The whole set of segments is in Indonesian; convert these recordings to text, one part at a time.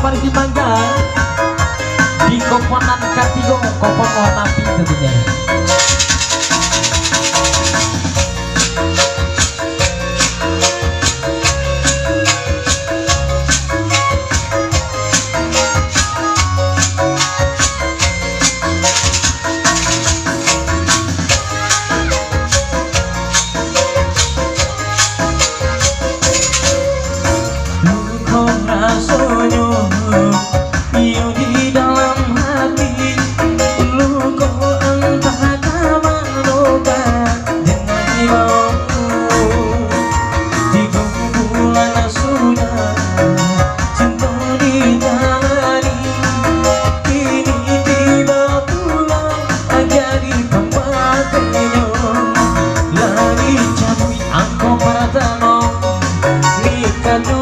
Parigi Mangga di komponan katigo kompon warna pink tentunya.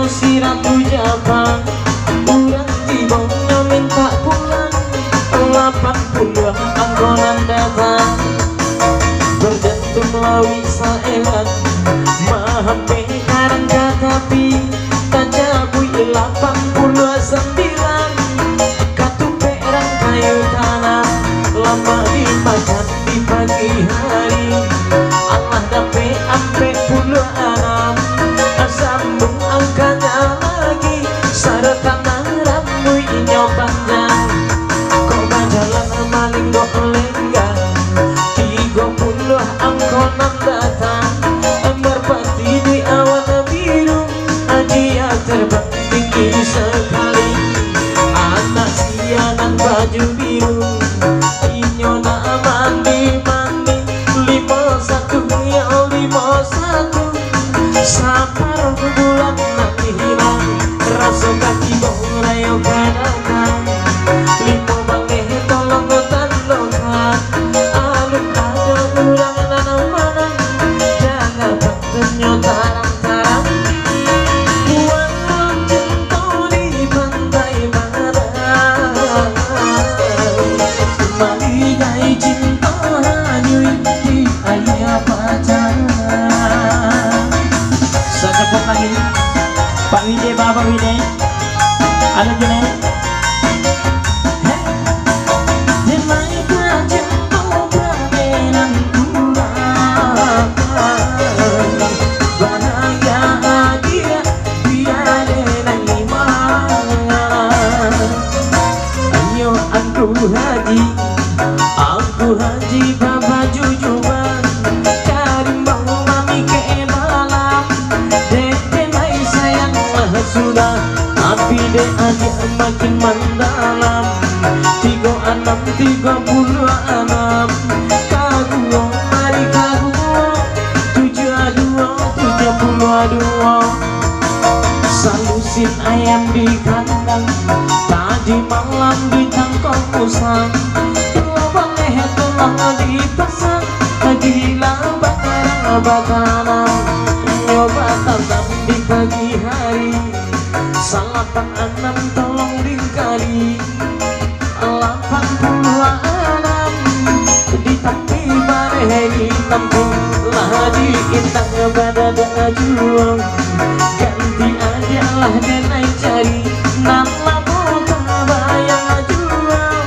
Si Ratu Jabang urang tibongnya minta pulang 80 anggonan datang berjantung lawi saelan mahampe karang katapi tajabui 89 katupe rang kayu tanah lama dimakan di pagi hari Allah dape ampe puluh anak sambung angkanya lagi saratan rambut panjang kok bajalan maling dok lenggang 30 angkonan datang merpati di awan biru dia terbang tinggi sekali anak sianan baju biru inyona mandi 51 ya 51 sapar bulan nanti hilang rasa kaki bong rayo kadang limo bangke tolong tandongan alun ada urang nanam manang jangan tentunya tarang-tarang walau jentol di pantai barat maligai cinta hanyui di ayah pacaran cepet lagi Pak Wide, Bapak Wide ada gini dimai kajen mau berkenan pulang bahagia biar lagi mangan ayo aku haji Bapak jujuban karim bang mami keemalam sudah tapi deh aja makin mendalam 36 kaguo mari kaguo 72 salusin ayam di kandang tadi malam di tangkong usang lubang leher tulang dipasang gila bakarang nyoba tanam di pagi hari 86 tolong dikali 86 di tapi bareh tampung lah di intang badada juang ganti aja lah denai cari nama kota bayang juang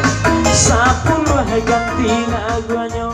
10 ganti lagunya